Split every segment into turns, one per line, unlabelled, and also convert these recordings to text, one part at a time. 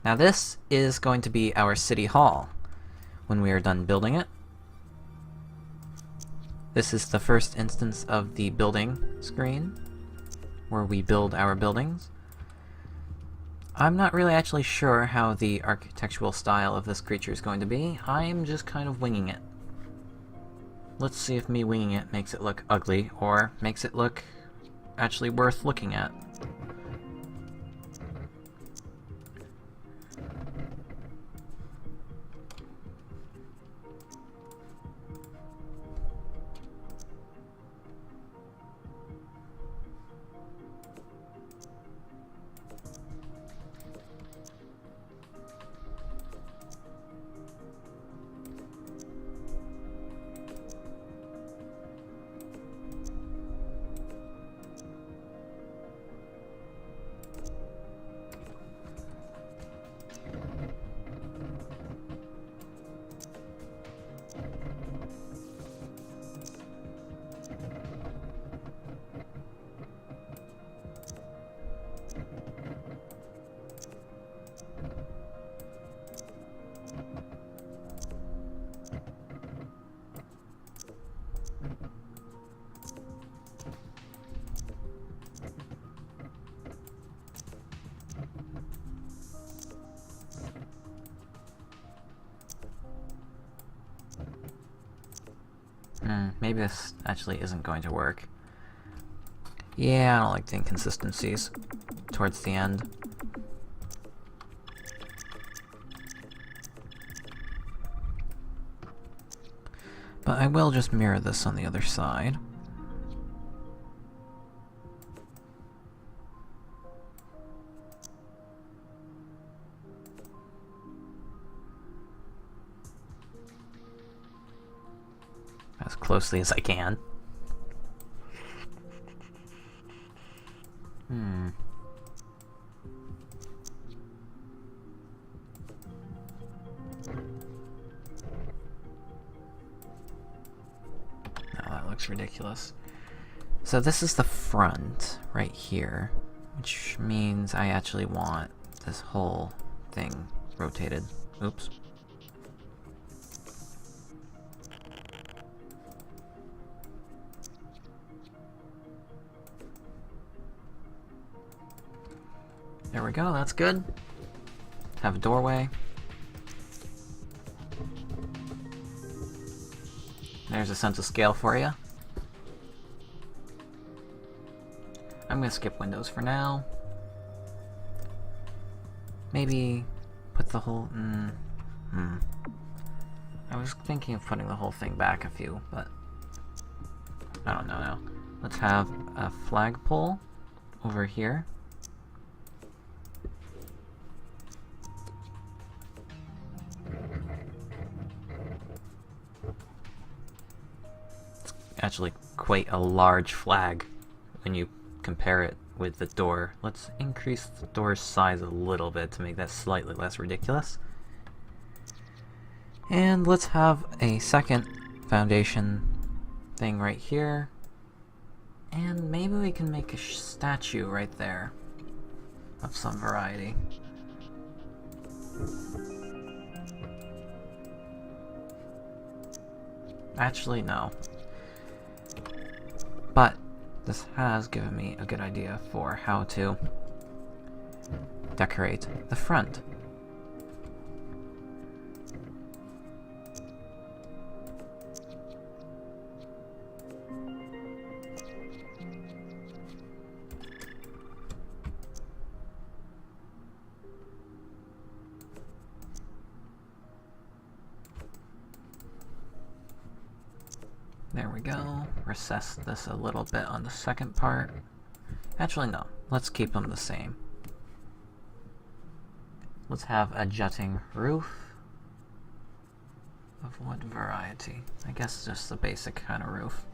Now this is going to be our City Hall when we are done building it. This is the first instance of the building screen, where we build our buildings. I'm not really actually sure how the architectural style of this creature is going to be. I am just kind of winging it. Let's see if me winging it makes it look ugly, or makes it look actually worth looking at. Maybe this actually isn't going to work. Yeah, I don't like the inconsistencies towards the end. But I will just mirror this on the other side. As closely as I can. No, that looks ridiculous. So this is the front, right here, which means I actually want this whole thing rotated. Oops. There we go, that's good. Have a doorway. There's a sense of scale for you. I'm gonna skip windows for now. Maybe put the whole... I was thinking of putting the whole thing back a few, but I don't know now. Let's have a flagpole over here. Actually quite a large flag when you compare it with the door. Let's increase the door's size a little bit to make that slightly less ridiculous. And let's have a second foundation thing right here. And maybe we can make a statue right there of some variety. Actually, no. But this has given me a good idea for how to decorate the front. There we go. Recess this a little bit on the second part. Actually, no. Let's keep them the same. Let's have a jutting roof. Of what variety? I guess just the basic kind of roof.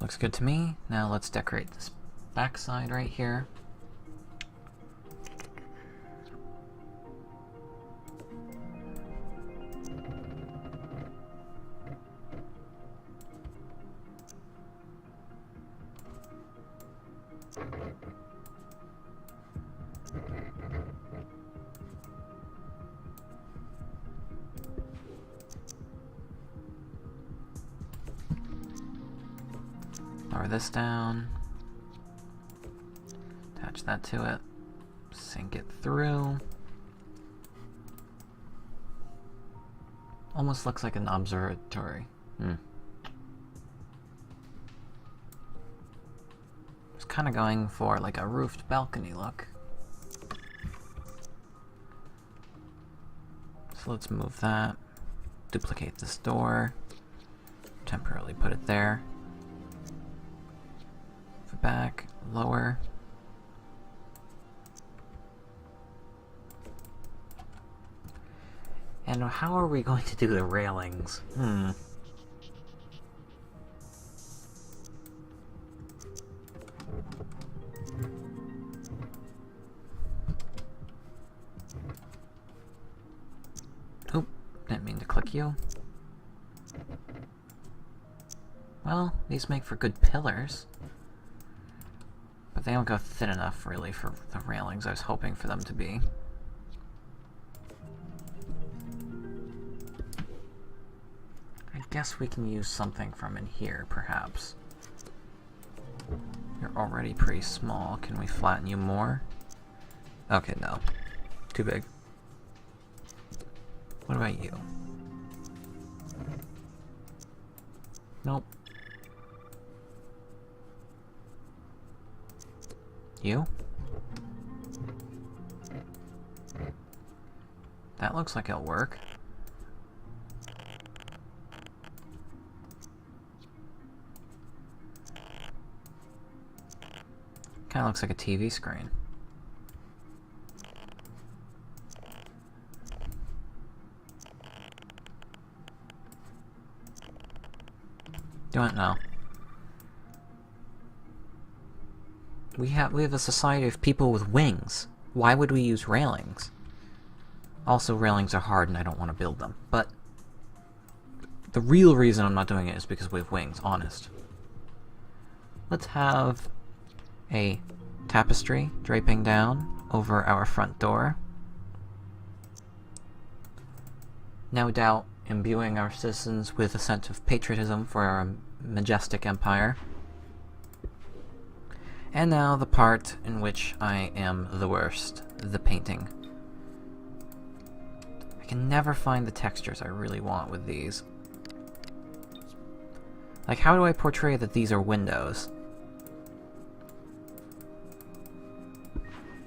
Looks good to me. Now let's decorate this backside right here. Lower this down. Attach that to it. Sink it through. Almost looks like an observatory. It's kind of going for like a roofed balcony look. So let's move that. Duplicate this door. Temporarily put it there. Move it back. Lower. And how are we going to do the railings? Oop, didn't mean to click you. Well, these make for good pillars. But they don't go thin enough, really, for the railings I was hoping for them to be. I guess we can use something from in here, perhaps. You're already pretty small. Can we flatten you more? Okay, no. Too big. What about you? Nope. You? That looks like it'll work. Kinda looks like a TV screen. Do it now. We have a society of people with wings. Why would we use railings? Also, railings are hard and I don't want to build them. But the real reason I'm not doing it is because we have wings, honest. Let's have a tapestry draping down over our front door. No doubt imbuing our citizens with a sense of patriotism for our majestic empire. And now the part in which I am the worst, the painting. I can never find the textures I really want with these. Like, how do I portray that these are windows?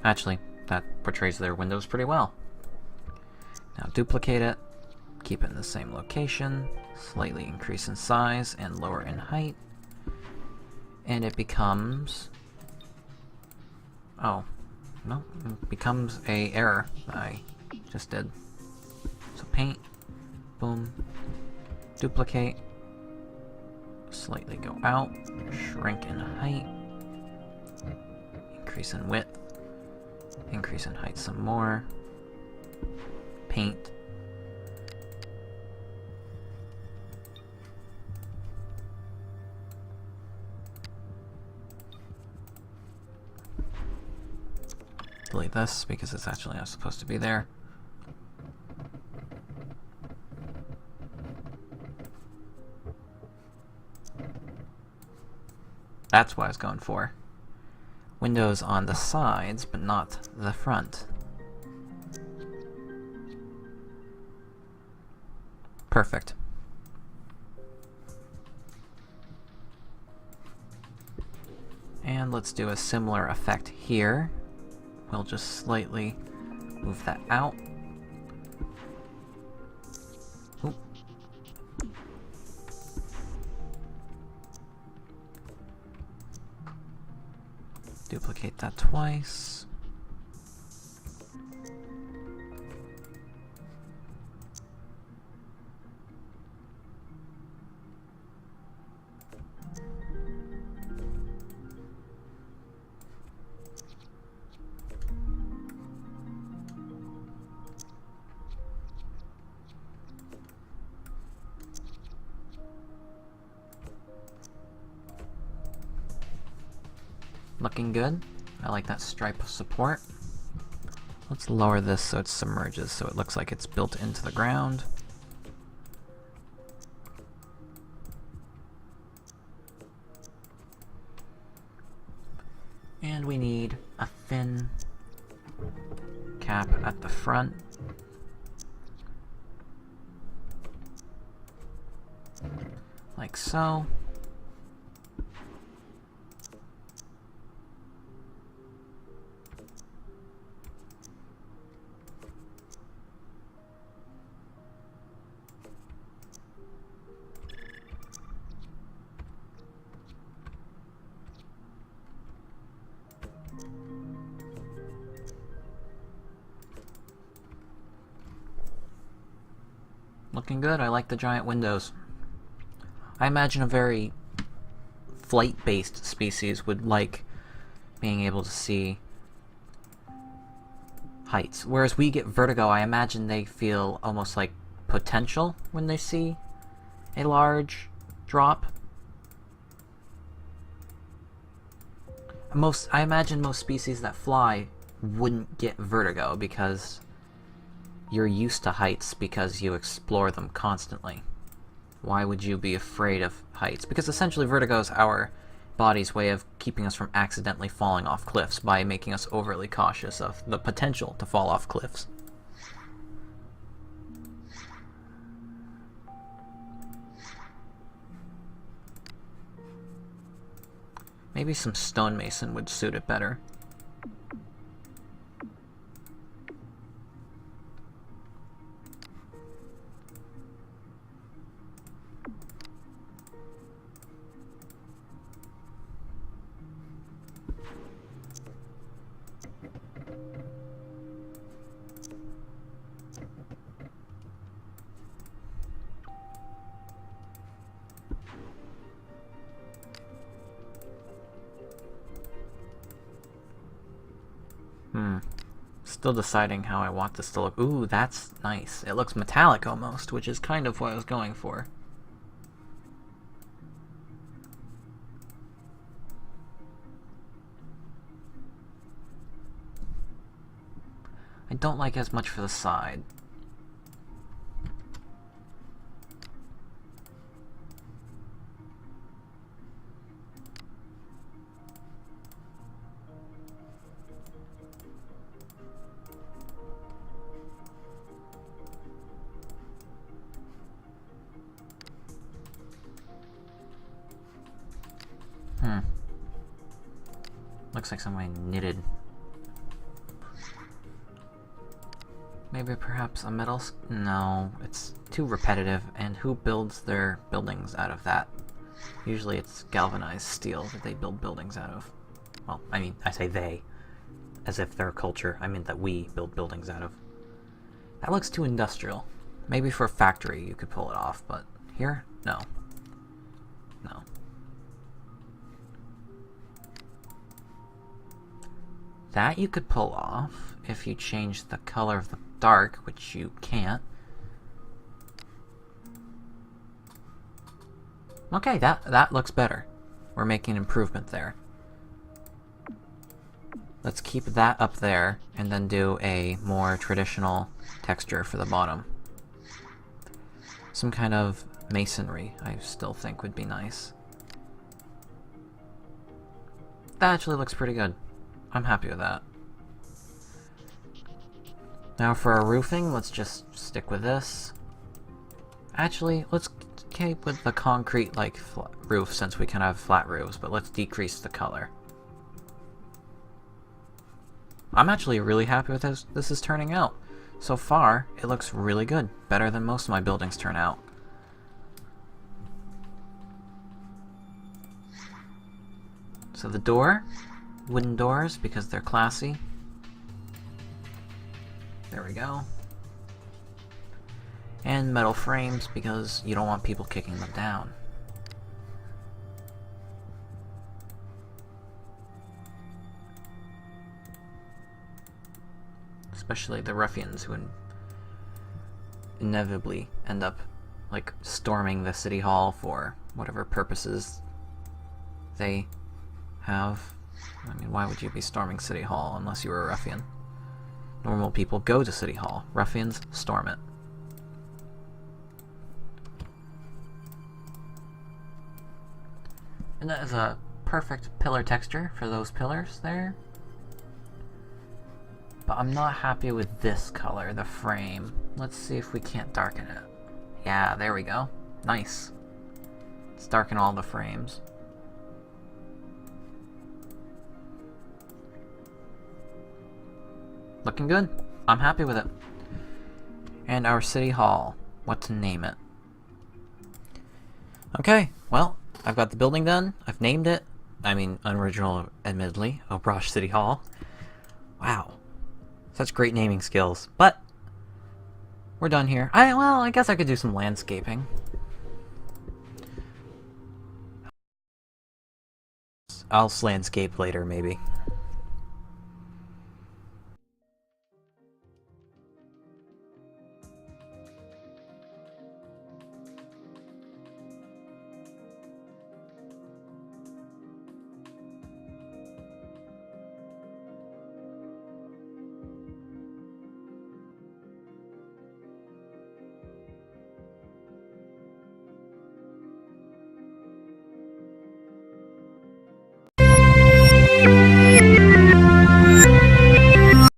Actually, that portrays their windows pretty well. Now duplicate it, keep it in the same location, slightly increase in size and lower in height, and it becomes... oh, no, it becomes a error that I just did. So paint, boom, duplicate, slightly go out, shrink in height, increase in width, increase in height some more, paint, delete this because it's actually not supposed to be there. That's what I was going for. Windows on the sides, but not the front. Perfect. And let's do a similar effect here. We'll just slightly move that out. Oop. Duplicate that twice. Looking good. I like that stripe support. Let's lower this so it submerges, so it looks like it's built into the ground. And we need a thin cap at the front. Like so. Looking good. I like the giant windows. I imagine a very flight-based species would like being able to see heights. Whereas we get vertigo, I imagine they feel almost like potential when they see a large drop. I imagine most species that fly wouldn't get vertigo because you're used to heights because you explore them constantly. Why would you be afraid of heights? Because essentially vertigo is our body's way of keeping us from accidentally falling off cliffs by making us overly cautious of the potential to fall off cliffs. Maybe some stonemason would suit it better. Still deciding how I want this to look. Ooh, that's nice. It looks metallic almost, which is kind of what I was going for. I don't like as much for the side. Looks like somebody knitted. Maybe perhaps a metal... No, it's too repetitive, and who builds their buildings out of that? Usually it's galvanized steel that they build buildings out of. Well, I mean, I say they, as if they're a culture. I mean that we build buildings out of. That looks too industrial. Maybe for a factory you could pull it off, but here? No. No. That you could pull off if you change the color of the dark, which you can't. Okay, that looks better. We're making improvement there. Let's keep that up there, and then do a more traditional texture for the bottom. Some kind of masonry, I still think would be nice. That actually looks pretty good. I'm happy with that. Now for our roofing, let's just stick with this. Actually, let's keep with the concrete like roof since we can have flat roofs, but let's decrease the color. I'm actually really happy with this. This is turning out. So far, it looks really good. Better than most of my buildings turn out. So the door, wooden doors because they're classy. There we go. And metal frames because you don't want people kicking them down. Especially the ruffians who inevitably end up like storming the city hall for whatever purposes they have. I mean, why would you be storming City Hall unless you were a ruffian? Normal people go to City Hall. Ruffians storm it. And that is a perfect pillar texture for those pillars there. But I'm not happy with this color, the frame. Let's see if we can't darken it. Yeah, there we go. Nice. Let's darken all the frames. Looking good. I'm happy with it. And our city hall. What to name it? Okay, well, I've got the building done. I've named it. I mean, unoriginal, admittedly. Obrosh City Hall. Wow. Such great naming skills. But we're done here. Well, I guess I could do some landscaping. I'll landscape later, maybe.